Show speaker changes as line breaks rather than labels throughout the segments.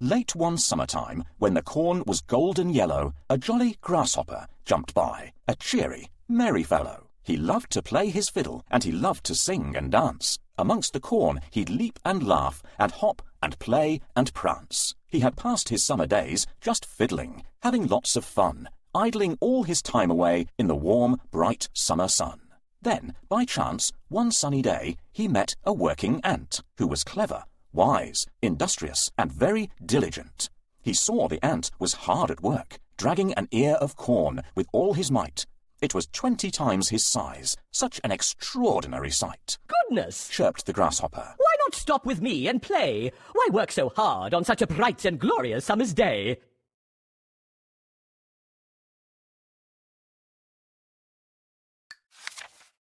Late one summertime, when the corn was golden yellow, a jolly grasshopper jumped by, a cheery, merry fellow. He loved to play his fiddle, and he loved to sing and dance. Amongst the corn he'd leap and laugh, and hop and play and prance. He had passed his summer days just fiddling, having lots of fun, idling all his time away in the warm, bright summer sun. Then, by chance, one sunny day, he met a working ant, who was clever, wise, industrious, and very diligent. He saw the ant was hard at work, dragging an ear of corn with all his might. It was 20 times his size, such an extraordinary sight.
Goodness!
Chirped the grasshopper.
Why not stop with me and play? Why work so hard on such a bright and glorious summer's day?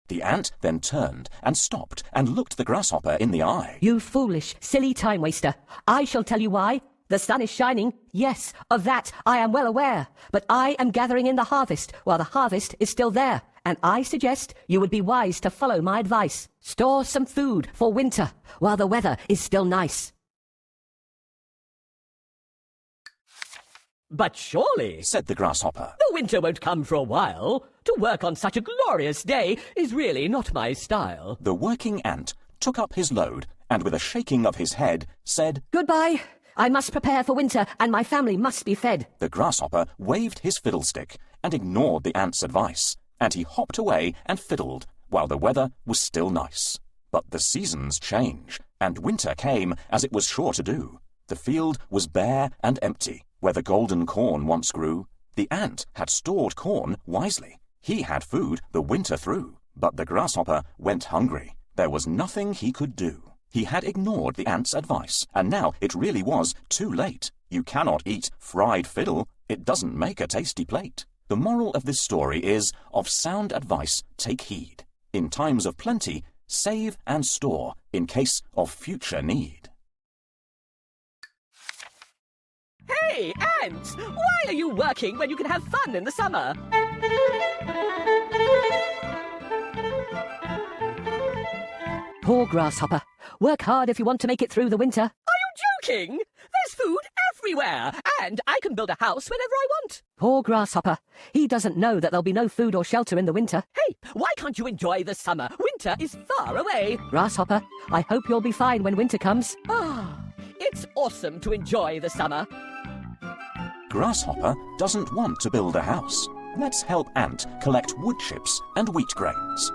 The ant then turned and stopped and looked the grasshopper in the eye.
You foolish, silly time-waster. I shall tell you why. The sun is shining. Yes, of that I am well aware. But I am gathering in the harvest while the harvest is still there. And I suggest you would be wise to follow my advice. Store some food for winter while the weather is still nice. But surely,
said the grasshopper,
the winter won't come for a while. To work on such a glorious day is really not my style.
The working ant took up his load and with a shaking of his head said,
Goodbye. I must prepare for winter and my family must be fed.
The grasshopper waved his fiddlestick and ignored the ant's advice, and he hopped away and fiddled while the weather was still nice. But the seasons change, and winter came as it was sure to do. The field was bare and empty, where the golden corn once grew. The ant had stored corn wisely. He had food the winter through. But the grasshopper went hungry. There was nothing he could do. He had ignored the ant's advice, and now it really was too late. You cannot eat fried fiddle. It doesn't make a tasty plate. The moral of this story is, of sound advice take heed. In times of plenty, save and store in case of future need.
Hey, ants! Why are you working when you can have fun in the summer? Poor grasshopper. Work hard if you want to make it through the winter. Are you joking? There's food everywhere, and I can build a house whenever I want. Poor grasshopper. He doesn't know that there'll be no food or shelter in the winter. Hey, why can't you enjoy the summer? Winter is far away. Grasshopper, I hope you'll be fine when winter comes. Ah, it's awesome to enjoy the summer.
Grasshopper doesn't want to build a house. Let's help ant collect wood chips and wheat grains.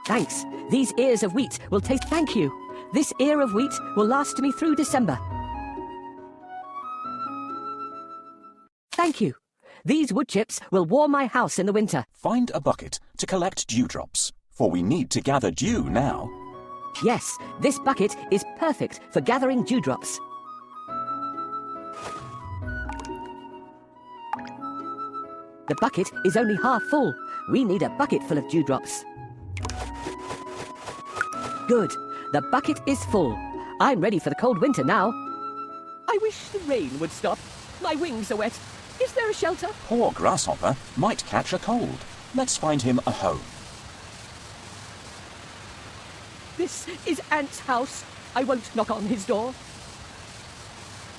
Thanks. These ears of wheat will taste... Thank you. This ear of wheat will last me through December. Thank you. These wood chips will warm my house in the winter.
Find a bucket to collect dewdrops, for we need to gather dew now.
Yes, this bucket is perfect for gathering dewdrops. The bucket is only half full. We need a bucket full of dewdrops. Good. The bucket is full. I'm ready for the cold winter now. I wish the rain would stop. My wings are wet. Is there a shelter?
Poor grasshopper might catch a cold. Let's find him a home.
This is Ant's house. I won't knock on his door.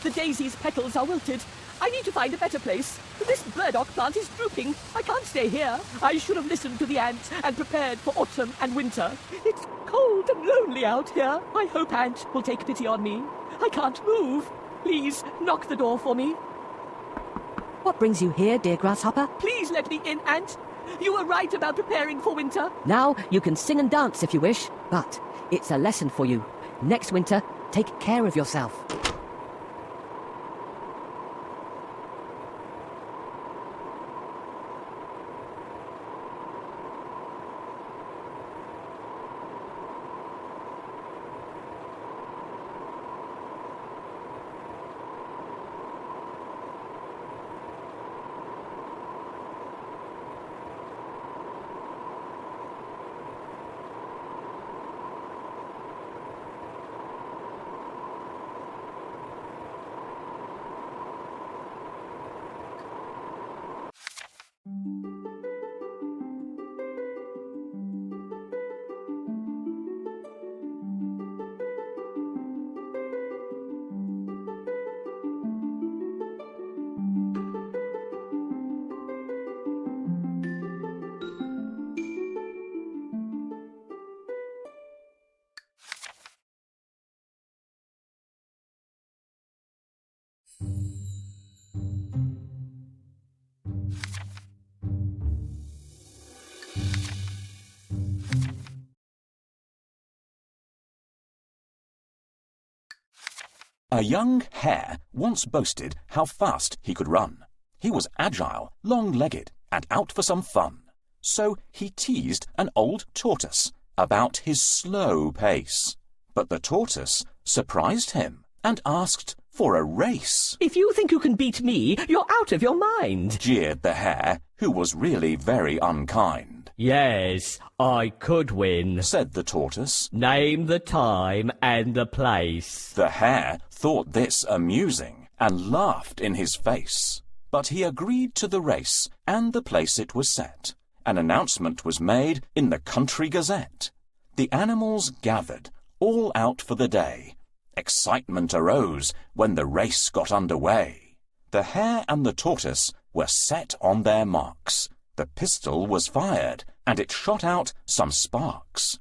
The daisy's petals are wilted. I need to find a better place. This burdock plant is drooping. I can't stay here. I should have listened to the ant and prepared for autumn and winter. It's cold and lonely out here. I hope Ant will take pity on me. I can't move. Please knock the door for me. What brings you here, dear grasshopper? Please let me in, Ant. You were right about preparing for winter. Now you can sing and dance if you wish, but it's a lesson for you. Next winter, take care of yourself.
A young hare once boasted how fast he could run. He was agile, long-legged, and out for some fun. So he teased an old tortoise about his slow pace. But the tortoise surprised him and asked for a race.
If you think you can beat me, you're out of your mind,
jeered the hare, who was really very unkind.
Yes, I could win,
said the tortoise.
Name the time and the place.
The hare thought this amusing and laughed in his face. But he agreed to the race and the place it was set. An announcement was made in the Country Gazette. The animals gathered, all out for the day. Excitement arose when the race got underway. The hare and the tortoise were set on their marks. The pistol was fired, and it shot out some sparks.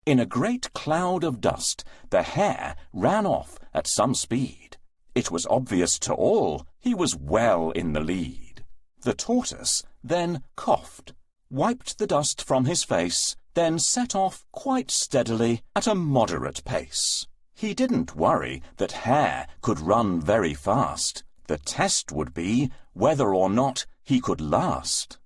In a great cloud of dust, the hare ran off at some speed. It was obvious to all he was well in the lead. The tortoise then coughed, wiped the dust from his face, then set off quite steadily at a moderate pace. He didn't worry that hare could run very fast. The test would be whether or not he could last.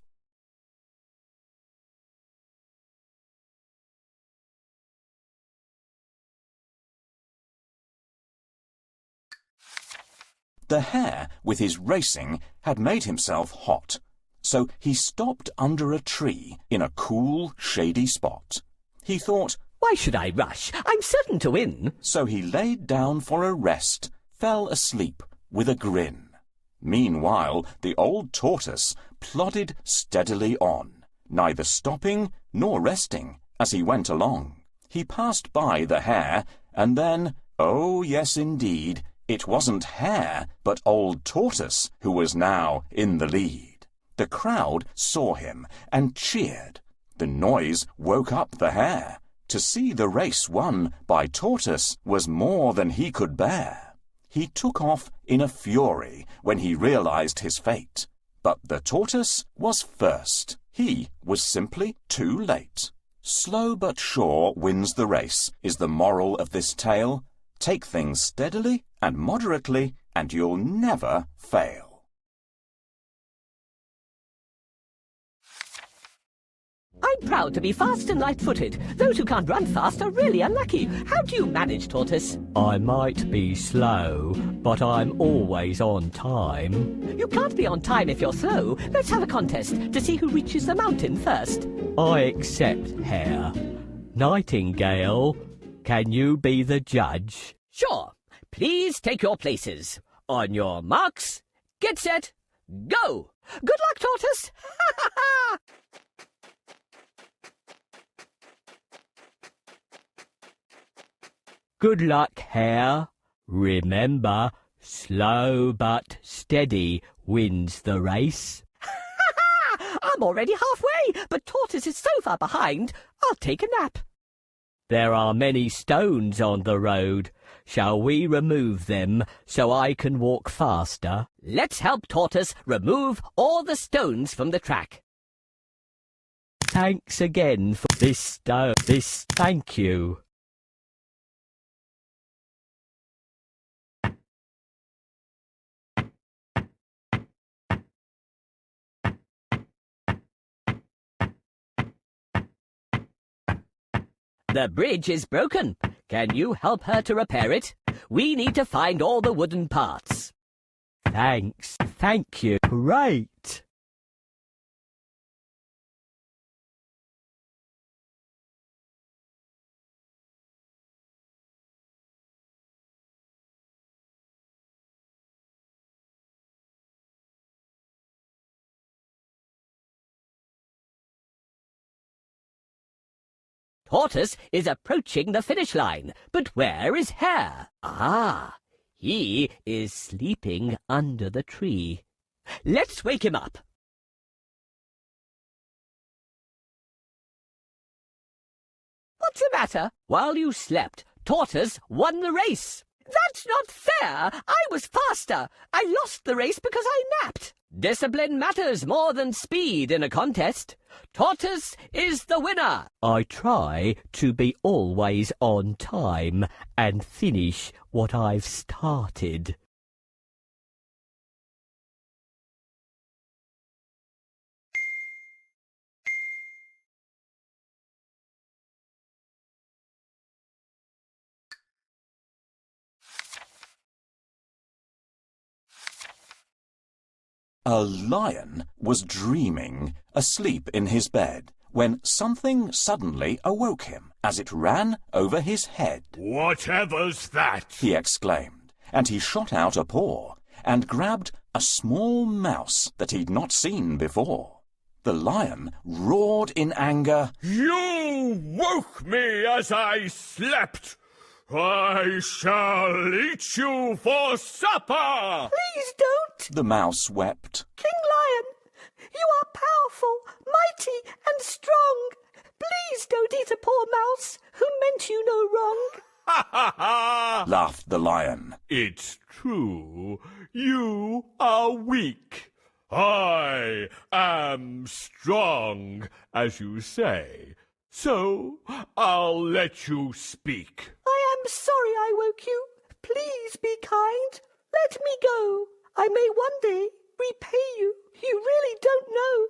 The hare, with his racing, had made himself hot, so he stopped under a tree in a cool, shady spot. He thought,
why should I rush? I'm certain to win.
So he laid down for a rest, fell asleep with a grin. Meanwhile, the old tortoise plodded steadily on, neither stopping nor resting as he went along. He passed by the hare, and then, oh yes indeed, it wasn't hare, but old tortoise who was now in the lead. The crowd saw him and cheered. The noise woke up the hare. To see the race won by tortoise was more than he could bear. He took off in a fury when he realized his fate. But the tortoise was first. He was simply too late. Slow but sure wins the race is the moral of this tale. Take things steadily and moderately, and you'll never fail.
I'm proud to be fast and light-footed. Those who can't run fast are really unlucky. How do you manage, Tortoise?
I might be slow, but I'm always on time.
You can't be on time if you're slow. Let's have a contest to see who reaches the mountain first.
I accept, Hare. Nightingale, can you be the judge?
Sure. Please take your places. On your marks, get set, go! Good luck, Tortoise!
Good luck, Hare. Remember, slow but steady wins the race.
I'm already halfway, but Tortoise is so far behind, I'll take a nap.
There are many stones on the road. Shall we remove them so I can walk faster?
Let's help Tortoise remove all the stones from the track.
Thanks again for this stone. Thank you.
The bridge is broken. Can you help her to repair it? We need to find all the wooden parts.
Thanks. Thank you. Great.
Tortoise is approaching the finish line, but where is Hare? Ah, he is sleeping under the tree. Let's wake him up. What's the matter? While you slept, Tortoise won the race. That's not fair. I was faster. I lost the race because I napped.
Discipline matters more than speed in a contest. Tortoise is the winner. I try to be always on time and finish what I've started.
A lion was dreaming, asleep in his bed, when something suddenly awoke him as it ran over his head.
"Whatever's that?"
he exclaimed, and he shot out a paw and grabbed a small mouse that he'd not seen before. The lion roared in anger.
"You woke me as I slept! I shall eat you for supper!"
Please don't.
The mouse wept.
King Lion, you are powerful, mighty, and strong. Please don't eat a poor mouse who meant you no wrong.
"Ha ha ha!"
Laughed the lion.
"It's true. You are weak. I am strong, as you say. So I'll let you speak."
I am sorry I woke you. Please be kind. Let me go. I may one day repay you. You really don't know.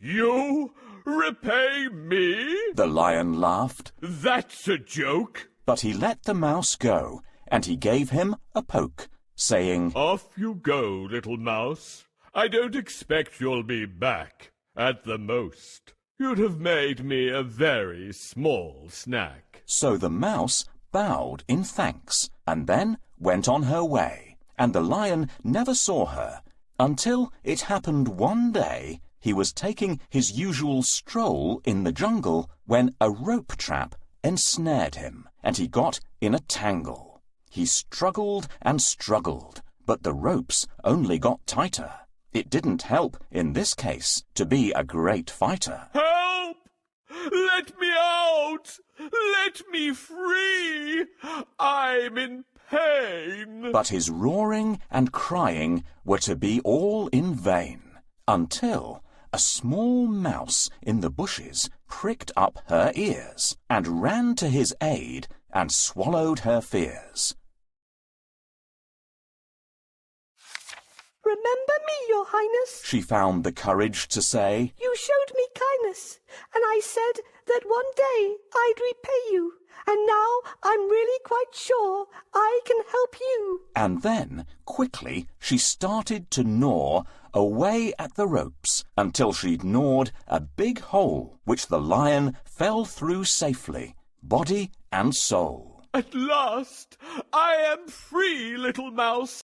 "You repay me?"
The lion laughed.
"That's a joke."
But he let the mouse go, and he gave him a poke, saying,
"Off you go, little mouse. I don't expect you'll be back. At the most, you'd have made me a very small snack."
So the mouse bowed in thanks, and then went on her way, and the lion never saw her, until it happened one day he was taking his usual stroll in the jungle when a rope trap ensnared him, and he got in a tangle. He struggled and struggled, but the ropes only got tighter. It didn't help, in this case, to be a great fighter.
"Help! Let me out! Let me free! I'm in pain!"
But his roaring and crying were to be all in vain, until a small mouse in the bushes pricked up her ears and ran to his aid and swallowed her fears.
Remember me, Your Highness.
She found the courage to say.
You showed me kindness, and I said that one day I'd repay you. And now I'm really quite sure I can help you.
And then, quickly, she started to gnaw away at the ropes until she'd gnawed a big hole which the lion fell through safely, body and soul.
"At last, I am free, little mouse.